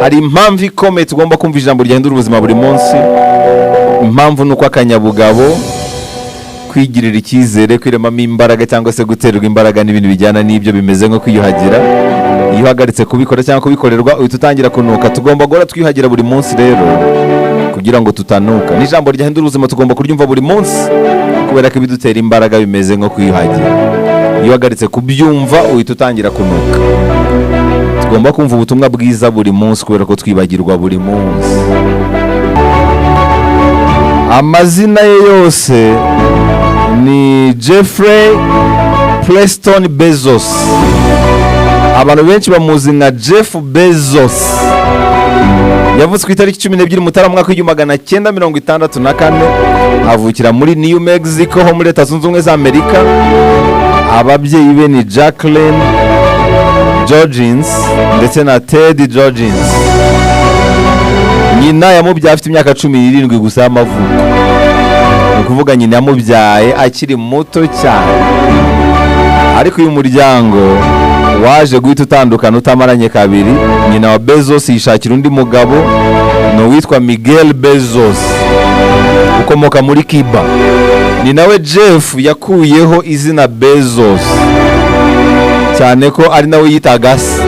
hari impamvu ikomeye tugomba kumva ijambo ryahindura ubuzima buri munsi. Impamvu nuko akanyabugabo, kwigirira icyizere, kwiremamo imbaraga cyangwa se guterwa imbaraga n'ibintu bijyana n'ibyo bimeze nko kwiyuhagira. Iyo uhagaritse kubikora cyangwa kubikorerwa uhita utangira kunuka. Tugomba guhora twiyuhagira buri munsi rero kugira ngo tutanuka. N'ijambo ryahindura ubuzima tugomba kuryumva buri munsi kubera ko ibidutera imbaraga bimeze nko kwiyuhagira. Iyo uhagaritse kubyumva uhita utangira kunuka. Tugomba kumva ubutumwa bwiza buri munsi kubera ko twibagirwa buri munsi. Amazina ye yose ni Jeffrey Preston Bezos. Abantu benshi bamuzi nka Jeff Bezos. Yavuze ku itariki 12 Mutarama mwaka w'1964, avukira muri New Mexico ho muri Leta Zunze Ubumwe za Amerika. Ababyeyi be ni Jacqueline Georgins ndetse na Ted Georgins. Nyina yamubyaye afite imyaka 17 gusa y'amavuko. Ni ukuvuga nyina yamubyaye akiri muto cyane. Ariko uyu muryango waje guhita utandukana utamaranye kabiri. Nyina wa Bezos yishakira undi mugabo no witwa Miguel Bezos ukomoka muri Cuba. Ni nawe Jeff yakuyeho izina Bezos cyane ko ari nawe yitaga se.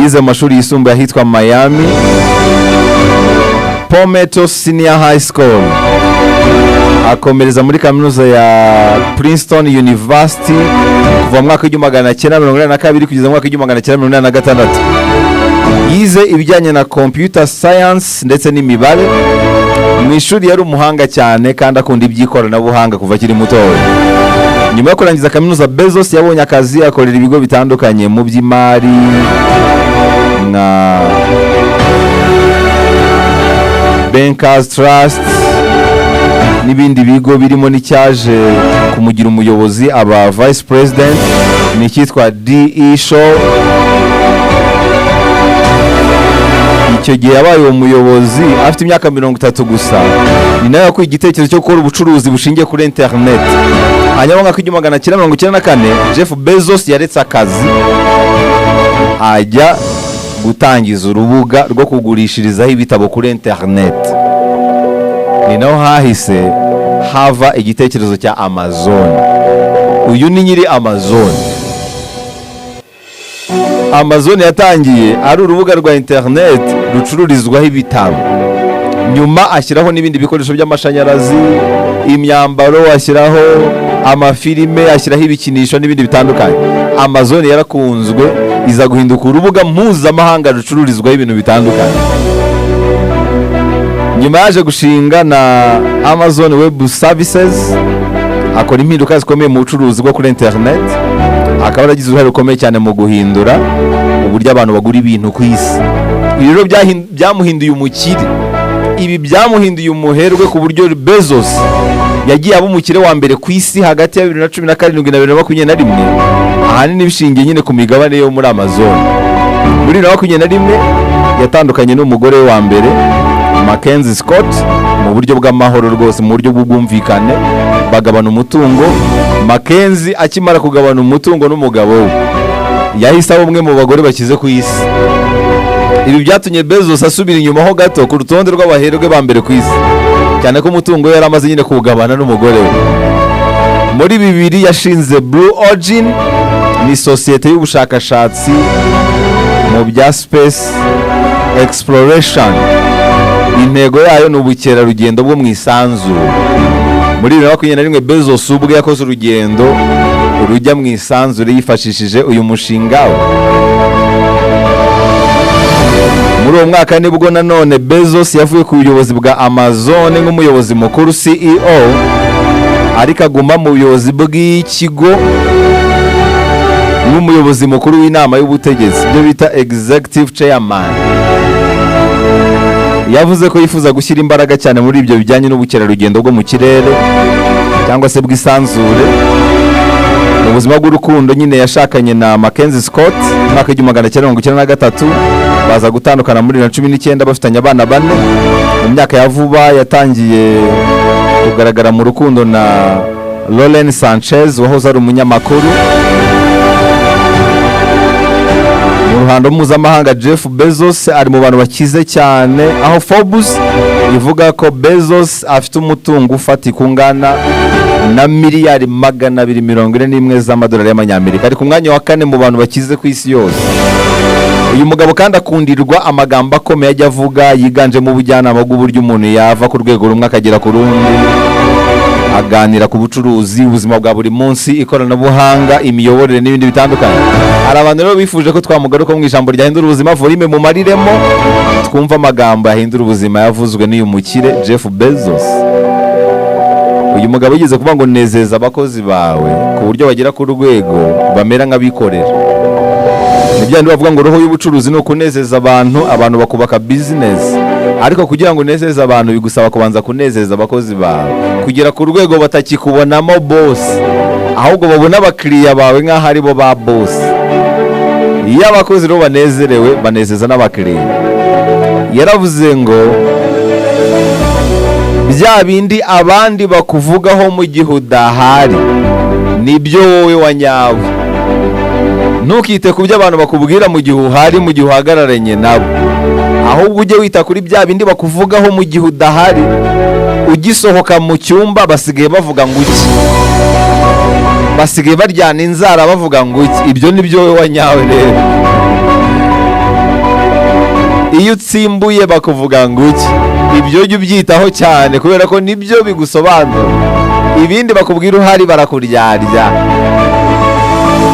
Yize amashuri yisumbuye ahitwa Miami Palmetto Senior High School. Akomereza muri kaminuza ya Princeton University kuva mu mwaka w'1982 kugeza mu mwaka w'1986. Yize ibijyanye na computer science ndetse n'imibare. Mu ishuri yari umuhanga cyane kandi akunda iby'ikoranabuhanga kuva akiri mutoya. Nyuma yo kurangiza kaminuza, Bezos yabonye akazi akorera ibigo bitandukanye mu by'imari na Bankers Trust n'ibindi bigo birimo n'icyaje kumugira umuyobozi aba vice president n'icyitwa DE Shaw. Icyo gihe yabaye umuyobozi afite imyaka 30 gusa. Ni nawe yakuye igitekerezo cyo gukora ubucuruzi bushingiye kuri internet. Hanyuma mwaka w'1994 Jeff Bezos yaretse akazi ajya gutangiza urubuga rwo kugurishirizaho ibitabo kuri internet. Ni naho hahise hava igitekerezo cya Amazon. Uyu ni nyiri Amazon. Amazon yatangiye ari urubuga rwa internet rucururizwaho ibitabo. Nyuma ashyiraho n'ibindi bikoresho by'amashanyarazi, imyambaro, ashyiraho amafilime, ashyiraho ibikinisho n'ibindi bitandukanye. Amazon yarakunzwe iza guhinduka urubuga mpuzamahanga rucururizwaho ibintu bitandukanye. Nyuma yaje gushinga na Amazon Web Services, akora impinduka zikomeye mu bucuruzi bwo kuri internet. Akaba yaragize uruhare rukomeye cyane mu guhindura uburyo abantu bagura ibintu ku isi. Ibi rero byamuhinduye umukire. Ibi byamuhinduye umuherwe ku buryo Bezos yagiye aba umukire wa mbere ku isi hagati ya 2017 na 2021. Ahanini bishingiye nyine ku migabane yo muri Amazon. Muri 2021 yatandukanye n'umugore we wa mbere Mackenzie Scott mu buryo bw'amahoro rwose, mu buryo bw'ubwumvikane, bagabana umutungo. Mackenzie akimara kugabana umutungo n'umugabo we yahise aba umwe mu bagore bakize ku isi. Ibi byatumye Bezos asubira inyuma ho gato ku rutonde rw'abaherwe ba mbere ku isi, cyane ko umutungo we yaramaze nyine kuwugabana n'umugore we. Muri 2000 yashinze Blue Origin, ni sosiyete y'ubushakashatsi mu bya space exploration. Intego yayo ni ubukerarugendo bwo mu isanzure. Muri 2021 Bezos ubwe yakoze urugendo rujya mu isanzure yifashishije uyu mushinga we. Muri uwo mwaka nibwo nanone Bezos yavuye ku buyobozi bwa Amazon nk'umuyobozi mukuru CEO, ariko aguma mu buyobozi bw'ikigo nk'umuyobozi mukuru w'inama y'ubutegetsi, byo bita executive chairman. Yavuze ko yifuza gushyira imbaraga cyane muri ibyo bijyanye n'ubukerarugendo bwo mu kirere cyangwa se bw'isanzure. Mu buzima bw'urukundo nyine yashakanye na Mackenzie Scott mwaka w'1993, baza gutandukana muri 2019 bafitanye abana 4. Mu myaka ya vuba yatangiye kugaragara mu rukundo na Lauren Sanchez wahoze ari umunyamakuru. Mu ruhando mpuzamahanga Jeff Bezos ari mu bantu bakize cyane, aho Forbes ivuga ko Bezos afite umutungo ufatika ungana na miliyari 241 z'amadolari y'amanyamerika, ari ku mwanya wa 4 mu bantu bakize ku isi yose. Uyu mugabo kandi akundirwa amagambo akomeye ajya avuga yiganje mu bujyanama bw'uburyo umuntu yava ku rwego rumwe akagera ku rundi, aganira ku bucuruzi, ubuzima bwa buri munsi, ikoranabuhanga, imiyoborere n'ibindi bitandukanye. Hari abantu rero bifuje ko twamugaruka mu ijambo ryahindura ubuzima, volume mu mariremo twumva amagambo yahindura ubuzima yavuzwe n'uyu mukire Jeff Bezos. Uyu mugabo yigeze kuvuga ngo nezeza abakozi bawe ku buryo bagera ku rwego bamera nk'abikorera. Nibyandi bavuga ngo roho y'ubucuruzi no kunezeza abantu bakubaka business, ariko kugira ngo unezeze abantu bigusaba kubanza kunezeza abakozi bawe kugera ku rwego batakikubonamo boss, ahubwo babona abakiriya bawe nk'aho ari bo ba boss. Iyo abakozi rero banezerewe banezeza n'abakiriya. Yaravuze ngo bya bindi abandi bakuvugaho mu gihe udahari nibyo wowe wanyawe. Ntukite ku byo abantu bakubwira mu gihe uhari, mu gihe uhagararanye nabo, ahubwo ujye wita kuri bya bindi bakuvugaho mu gihe udahari. Ugisohoka mu cyumba basigaye bavuga ngo iki, basigaye baryana inzara bavuga ngo iki. Ibyo nibyo wowe wanyawe rero. Iyo utsimbuye bakuvuga ngo iki, ibyo jya ubyitaho cyane kubera ko nibyo bigusobanura. Ibindi bakubwira uhari barakuryarya.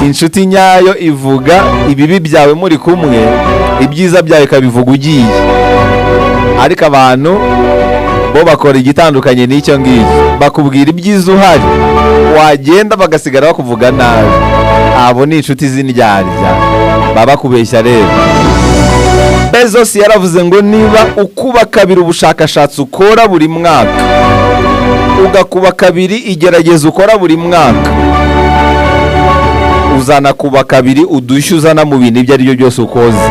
Inshuti nyayo ivuga ibibi byawe muri kumwe, ibyiza byawe ikabivuga ugiye. Ariko abantu bo bakora igitandukanye n'icyo ngicyo, bakubwira ibyiza uhari, wagenda bagasigara bakuvuga nabi. Abo ni inshuti z'indyarya, baba bakubeshya rero. Bezos yaravuze ngo niba ukuba kabiri ubushakashatsi ukora buri mwaka, ugakuba kabiri igerageza ukora buri mwaka, uzana kuba kabiri udushya uzana mu bintu ibyo ari byo byose ukoze.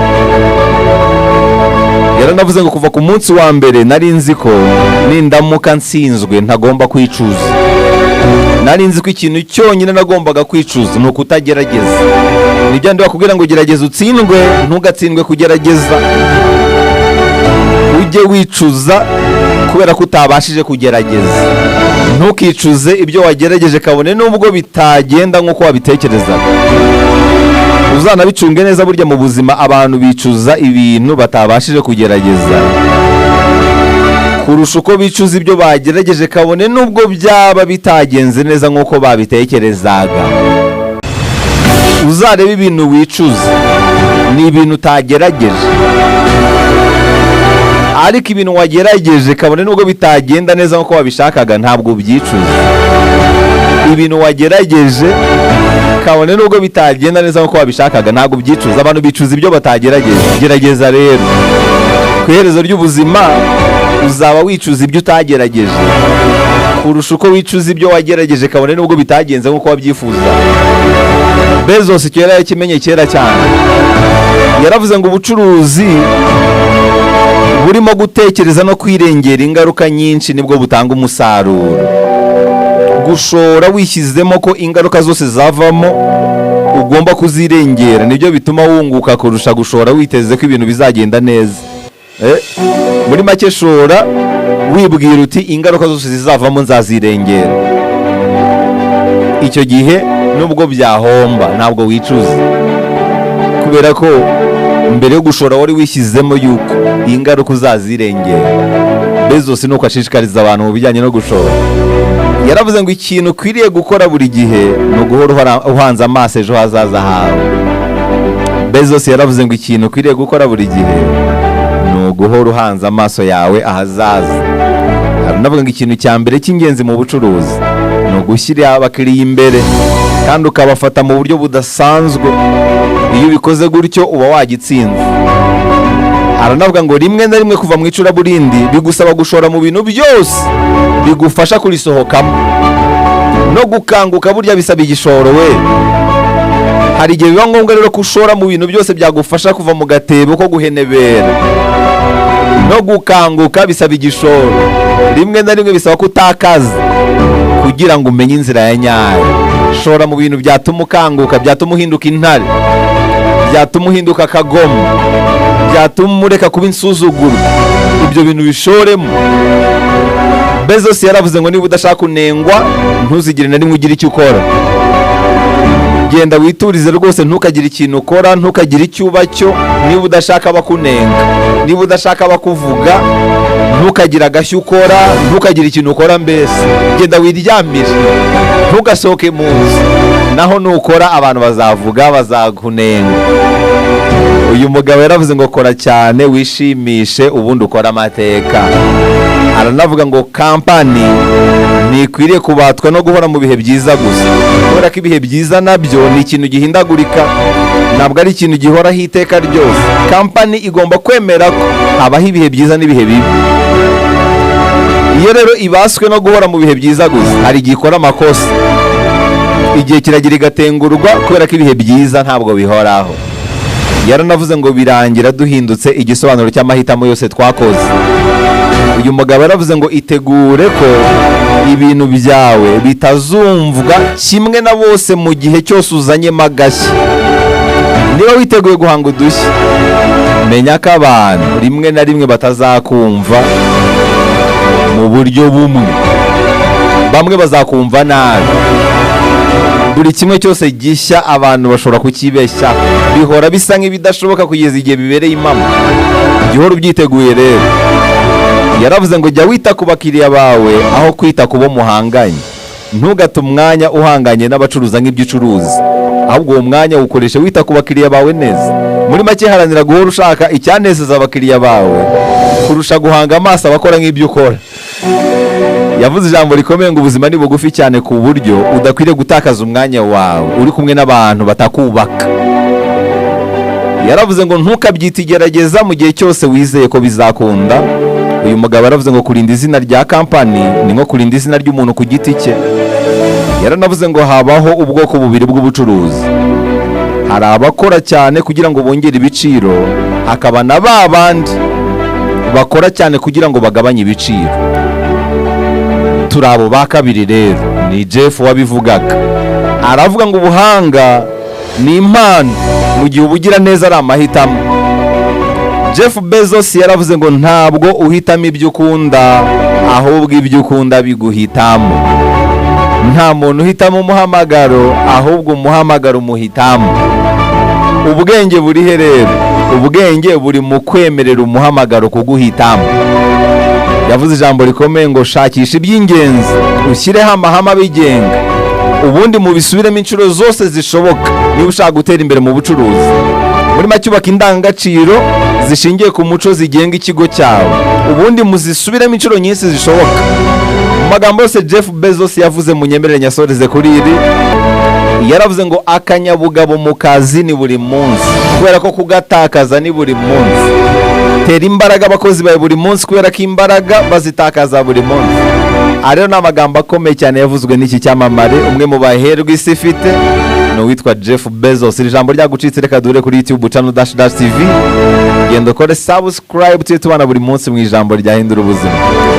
Yaranavuze ngo kuva ku munsi wa mbere nari nzi ko nindamuka nsinzwe ntagomba kwicuza. Nari nzi ko ikintu cyonyine nagombaga kwicuza ni ukutagerageza. Nibyo ndi bakubwira ngo gerageza utsindwe, ntugatsindwe kugerageza. Ujye wicuza kubera ko utabashije kugerageza. Ntukicuze ibyo wagerageje kabone nubwo bitagenda nk'uko wabitekerezaga. Uzanabicunge neza, burya mu buzima abantu bicuza ibintu batabashije kugerageza kurusha uko bicuza ibyo bagerageje kabone nubwo byaba bitagenze neza nk'uko babitekerezaga. Uzareba ibintu wicuza ni ibintu utagerageje, ariko ibintu wagerageje kabone nubwo bitagenda neza nk'uko wabishakaga ntabwo ubyicuza. Ibintu wagerageje kabone nubwo bitagenda neza nk'uko wabishakaga ntabwo ubyicuza. Abantu bicuza ibyo batagerageje. Gerageza rero, ku iherezo ry'ubuzima uzaba wicuza ibyo utagerageje kurusha uko wicuza ibyo wagerageje kabone nubwo bitagenze nk'uko wabyifuza. Bezos icyo yari yakimenye kera cyane. Yaravuze ngo ubucuruzi burimo gutekereza no kwirengera ingaruka nyinshi nibwo butanga umusaruro. Gushora wishyizemo ko ingaruka zose zavamo ugomba kuzirengera nibyo bituma wunguka kurusha gushora witeze ko ibintu bizagenda neza. Muri make shora wibwira uti ingaruka zose zizavamo nzazirengera. Icyo gihe nubwo byahomba ntabwo wicuza, kubera ko mbere yo gushora wari wishyizemo yuko ingaruka uzazirengera. Bezos nuko ashishikariza abantu mu bijyanye no gushora. Yaravuze ngo ikintu ukwiriye gukora buri gihe ni uguhora uhanze amaso ejo hazaza hawe. Bezos yaravuze ngo ikintu ukwiriye gukora buri gihe ni uguhora uhanze amaso yawe ahazaza. Aranavuga ngo ikintu cya mbere cy'ingenzi mu bucuruzi ni ugushyira abakiriya imbere kandi ukabafata mu buryo budasanzwe. Iyo ubikoze gutyo uba wagitsinze. Aranavuga ngo rimwe na rimwe kuva mu icuraburindi bigusaba gushora mu bintu byose bigufasha kurisohokamo. No gukanguka burya bisaba igishoro we. Hari igihe biba ngombwa rero ko ushora mu bintu byose byagufasha kuva mu gatebo ko guhenebera. No gukanguka bisaba igishoro. Rimwe na rimwe bisaba kutakaza kugira ngo umenye inzira ya nyayo. Shora mu bintu byatuma ukanguka, byatuma uhinduka intare, byatuma uhinduka akagomo, byatuma ureka kuba insuzuguro, ibyo bintu bishoremo. Bezos yaravuze ngo niba udashaka kunengwa ntuzigire na rimwe ugira icyo ukora. Genda witurize rwose, ntukagire ikintu ukora, ntukagire icyo uba cyo. Niba udashaka abakunenga, niba udashaka abakuvuga, ntukagire agashya ukora, ntukagire ikintu ukora. Mbese genda wiryamire, ntugasohoke mu nzu, naho nukora abantu bazavuga, bazakunenga. Uyu mugabo yaravuze ngo kora cyane wishimishe ubundi ukora amateka. Aranavuga ngo kampani ntikwiriye kubatwa no guhora mu bihe byiza gusa, kubera ko ibihe byiza nabyo ni ikintu gihindagurika, ntabwo ari ikintu gihoraho iteka ryose. Kampani igomba kwemera ko habaho ibihe byiza n'ibihe bibi. Iyo rero ibaswe no guhora mu bihe byiza gusa, hari igihe ikora amakosa, igihe kiragira igatengurwa, kubera ko ibihe byiza ntabwo bihoraho. Yaranavuze ngo birangira duhindutse igisobanuro cy'amahitamo yose twakoze. Uyu mugabo yaravuze ngo itegure ko ibintu byawe bitazumvwa kimwe na bose mu gihe cyose uzanyemo agashya. Niba witeguye guhanga udushya, menya ko abantu rimwe na rimwe batazakumva mu buryo bumwe, bamwe bazakumva nabi. Buri kimwe cyose gishya abantu bashobora kukibeshya, bihora bisa nk'ibidashoboka kugeza igihe bibereye impamo. Gihora ubyiteguye rero. Yaravuze ngo jya wita ku bakiriya bawe aho kwita ku bo muhanganye. Ntugate umwanya uhanganye n'abacuruza nk'ibyo ucuruza, ahubwo uwo mwanya ukoreshe wita ku bakiriya bawe neza. Muri make haranira guhora ushaka icyanezeza abakiriya bawe kurusha guhanga amaso abakora nk'ibyo ukora. Yavuze ijambo rikomeye ngo ubuzima ni bugufi cyane ku buryo udakwiriye gutakaza umwanya wawe uri kumwe n'abantu batakubaka. Yaravuze ngo ntukabyite igerageza mu gihe cyose wizeye ko bizakunda. Uyu mugabo yaravuze ngo kurinda izina rya kampani ni nko kurinda izina ry'umuntu ku giti cye. Yaranavuze ngo habaho ubwoko bubiri bw'ubucuruzi. Hari abakora cyane kugira ngo bongere ibiciro, hakaba na ba bandi bakora cyane kugira ngo bagabanye ibiciro. Turi abo ba kabiri rero. Ni Jeff wabivugaga. Aravuga ngo ubuhanga ni impano mu gihe ubugira neza ari amahitamo. Jeff Bezos yaravuze ngo ntabwo uhitamo ibyo ukunda, ahubwo ibyo ukunda biguhitamo. Nta muntu uhitamo umuhamagaro, ahubwo umuhamagaro umuhitamo. Ubwenge buri he rero? Ubwenge buri mu kwemerera umuhamagaro kuguhitamo. Yavuze ijambo rikomeye ngo shakisha iby'ingenzi, ushyireho amahame abigenga, ubundi mubisubiremo inshuro zose zishoboka niba ushaka gutera imbere mu bucuruzi. Muri make ubaka indangagaciro zishingiye ku muco zigenga ikigo cyawe, ubundi muzisubiremo inshuro nyinshi zishoboka. Mu magambo yose Jeff Bezos yavuze, mu nyemerere nyasoreze kuri iri. Yaravuze ngo akanyabugabo mu kazi ni buri munsi, kubera ko kugatakaza ni buri munsi. Tera imbaraga abakozi bawe buri munsi, kubera ko imbaraga bazitakaza buri munsi. Rero ni amagambo akomeye cyane yavuzwe n'iki cyamamare, umwe mu baherwe isi ifite, ni uwitwa Jeff Bezos. Iri jambo ryagucitse, reka dure kuri YouTube channel _TV. Genda ukore subscribe, tujye tubana buri munsi mu ijambo ryahindura ubuzima.